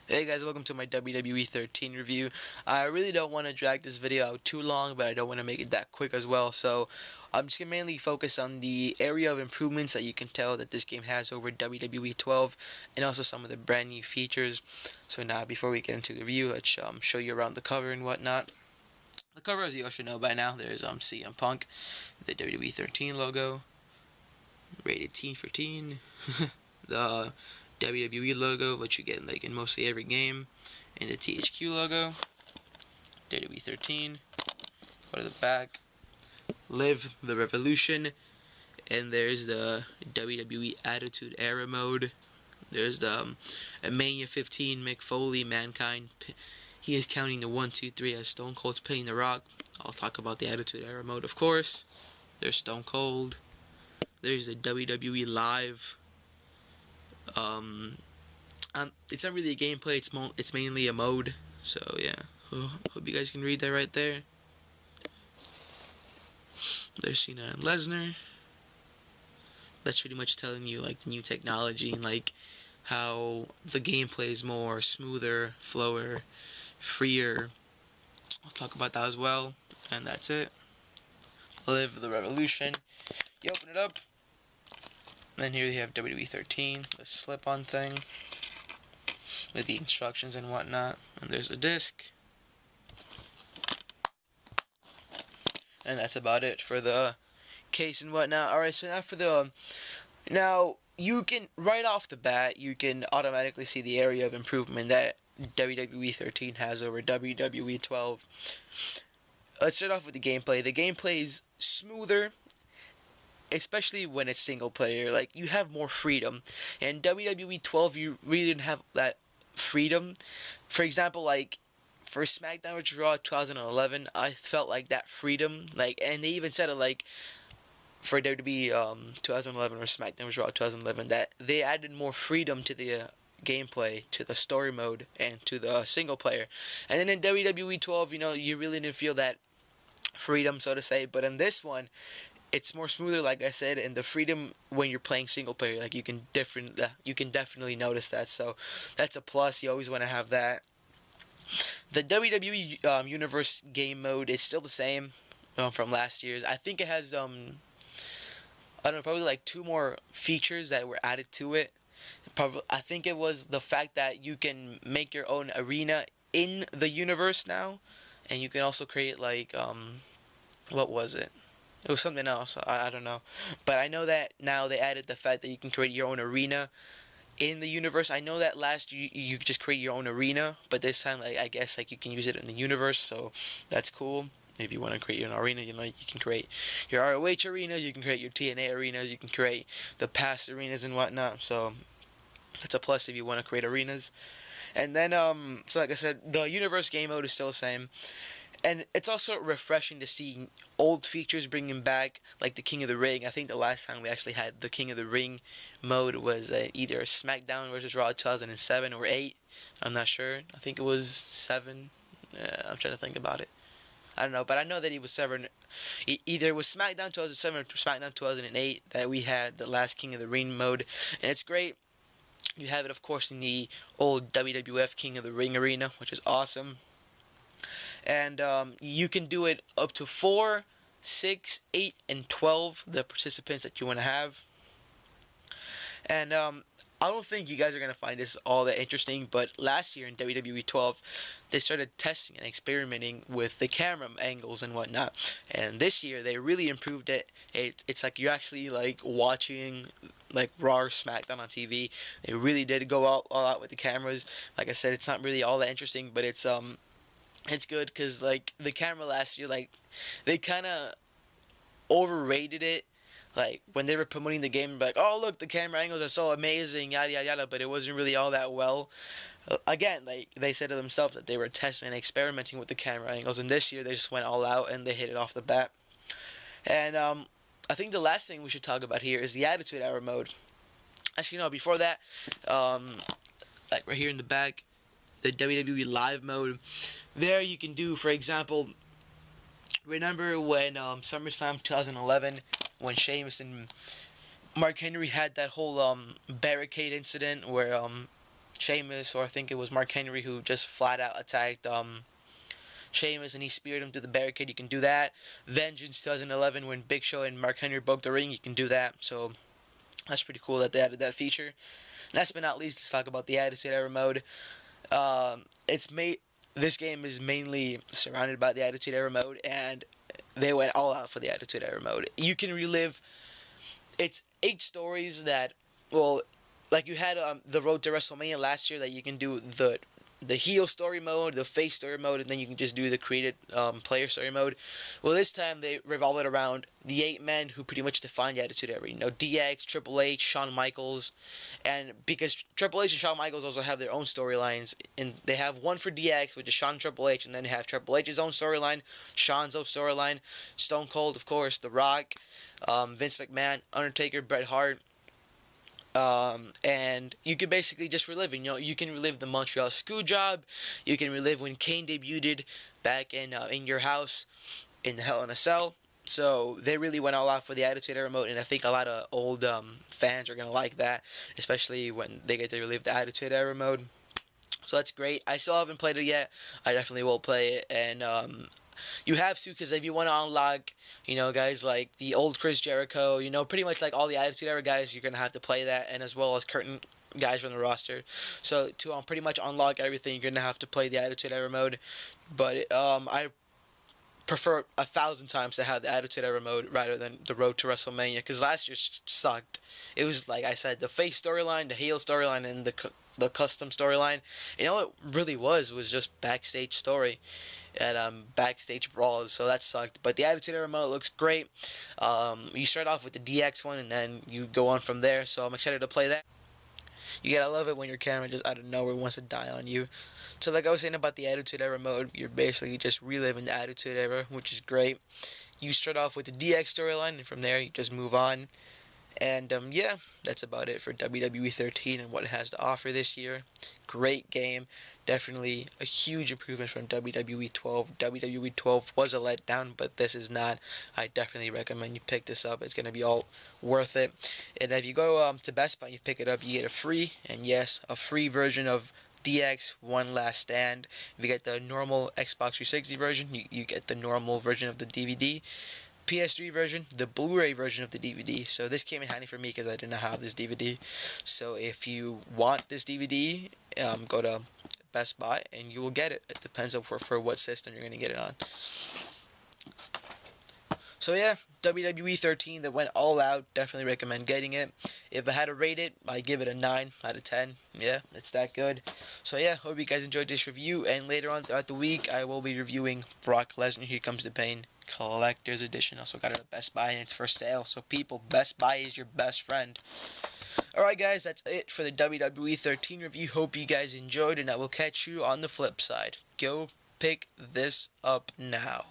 Hey guys, welcome to my WWE 13 review. I really don't want to drag this video out too long, but I don't want to make it that quick as well. So I'm just going to mainly focus on the area of improvements that you can tell that this game has over WWE 12 and also some of the brand new features. So now before we get into the review, let's show you around the cover and whatnot. The cover, as you all should know by now, there's CM Punk, the WWE 13 logo, rated Teen for Teen, the WWE logo, which you get like in mostly every game, and the THQ logo, WWE 13. Go to the back, Live the Revolution, and there's the WWE Attitude Era mode. There's the Mania 15, Mick Foley, Mankind. He is counting the 1, 2, 3 as Stone Cold's pinning the Rock. I'll talk about the Attitude Era mode, of course. There's Stone Cold. There's the WWE Live. It's not really a gameplay. It's mainly a mode. So yeah, hope you guys can read that right there. There's Cena and Lesnar. That's pretty much telling you like the new technology and like how the gameplay is more smoother, flower, freer. I'll talk about that as well. And that's it. Live the Revolution. You open it up, and here you have WWE 13, the slip-on thing with the instructions and whatnot. And there's a disc. And that's about it for the case and whatnot. Alright, so now for the... Now, you can, right off the bat, you can automatically see the area of improvement that WWE 13 has over WWE 12. Let's start off with the gameplay. The gameplay is smoother, especially when it's single player. Like, you have more freedom. And WWE 12, you really didn't have that freedom. For example, like, for SmackDown vs. Raw 2011, I felt like that freedom, like, and they even said it, like, for WWE 2011 or SmackDown vs. Raw 2011, that they added more freedom to the gameplay, to the story mode, and to the single player. And then in WWE 12, you really didn't feel that freedom, so to say. But in this one, it's more smoother, like I said, and the freedom when you're playing single player, like you can definitely notice that. So that's a plus. You always want to have that. The WWE Universe game mode is still the same from last year's. I think it has I don't know, probably like 2 more features that were added to it. Probably, I think it was the fact that you can make your own arena in the universe now, and you can also create like what was it? It was something else. I don't know, but I know that now they added the fact that you can create your own arena in the universe. I know that last you could just create your own arena, but this time, like, I guess like you can use it in the universe, so that's cool. If you want to create your own arena, you can create your ROH arenas, you can create your TNA arenas, you can create the past arenas and whatnot. So that's a plus if you want to create arenas. And then so like I said, the universe game mode is still the same. And it's also refreshing to see old features bringing back, like the King of the Ring. I think the last time we actually had the King of the Ring mode was either SmackDown vs. Raw 2007 or 8. I'm not sure. I think it was 7. I'm trying to think about it. I don't know, but I know that he was 7. Either it was SmackDown 2007 or SmackDown 2008 that we had the last King of the Ring mode. And it's great. You have it, of course, in the old WWF King of the Ring arena, which is awesome. And you can do it up to 4, 6, 8, and 12, the participants that you want to have. And I don't think you guys are going to find this all that interesting, but last year in WWE 12, they started testing and experimenting with the camera angles and whatnot. And this year, they really improved it. It's like you're actually like watching like Raw or SmackDown on TV. They really did go all out with the cameras. Like I said, it's not really all that interesting, but it's good because like the camera last year, like they kind of overrated it. Like when they were promoting the game, like, oh look, the camera angles are so amazing, yada yada yada. But it wasn't really all that well. Again, like they said to themselves that they were testing and experimenting with the camera angles, and this year they just went all out and they hit it off the bat. And I think the last thing we should talk about here is the Attitude Era mode. Actually, no, before that, like right here in the back, the WWE Live mode. There you can do, for example, remember when SummerSlam 2011, when Sheamus and Mark Henry had that whole barricade incident where Sheamus, or I think it was Mark Henry, who just flat out attacked Sheamus and he speared him through the barricade. You can do that. Vengeance 2011, when Big Show and Mark Henry broke the ring, you can do that. So that's pretty cool that they added that feature. Last but not least, let's talk about the Attitude Era mode. This game is mainly surrounded by the Attitude Era mode, and they went all out for the Attitude Era mode. You can relive. It's 8 stories that, well, like you had the Road to WrestleMania last year, that you can do the heel story mode, the face story mode, and then you can just do the created player story mode. Well, this time they revolve it around the 8 men who pretty much define the Attitude Era. You know, DX, Triple H, Shawn Michaels, and because Triple H and Shawn Michaels also have their own storylines, and they have one for DX, which is Shawn and Triple H, and then they have Triple H's own storyline, Shawn's own storyline, Stone Cold, of course, The Rock, Vince McMahon, Undertaker, Bret Hart. And you can basically just relive it. You know, you can relive the Montreal Screwjob. You can relive when Kane debuted back in your house in Hell in a Cell. So they really went all out for the Attitude Era mode, and I think a lot of old fans are gonna like that, especially when they get to relive the Attitude Era mode. So that's great. I still haven't played it yet. I definitely will play it, and you have to, because if you want to unlock, you know, guys like the old Chris Jericho, you know, pretty much like all the Attitude Era guys, you're going to have to play that, and as well as current guys from the roster. So to pretty much unlock everything, you're going to have to play the Attitude Era mode. But I prefer 1,000 times to have the Attitude Era mode rather than the Road to WrestleMania, because last year sucked. It was, like I said, the face storyline, the heel storyline, and the custom storyline. You know what it really was just backstage story and backstage brawls, so that sucked. But the Attitude Era mode looks great. You start off with the DX one, and then you go on from there, so I'm excited to play that. You gotta love it when your camera just out of nowhere wants to die on you. So like I was saying about the Attitude Era mode, you're basically just reliving the Attitude Era, which is great. You start off with the DX storyline, and from there you just move on. And yeah, that's about it for WWE 13 and what it has to offer this year. Great game. Definitely a huge improvement from WWE 12. WWE 12 was a letdown, but this is not. I definitely recommend you pick this up. It's going to be all worth it. And if you go to Best Buy and you pick it up, you get a free, and yes, a free version of DX One Last Stand. If you get the normal Xbox 360 version, you get the normal version of the DVD. PS3 version, the Blu-ray version of the DVD. So this came in handy for me because I did not have this DVD. So if you want this DVD, go to Best Buy and you will get it. It depends on for what system you're going to get it on. So yeah, WWE 13 that went all out. Definitely recommend getting it. If I had to rate it, I'd give it a 9 out of 10. Yeah, it's that good. So yeah, hope you guys enjoyed this review. And later on throughout the week, I will be reviewing Brock Lesnar, Here Comes the Pain Collector's Edition. Also got it at Best Buy, and it's for sale. So people, Best Buy is your best friend. Alright guys, that's it for the WWE 13 review. Hope you guys enjoyed, and I will catch you on the flip side. Go pick this up now.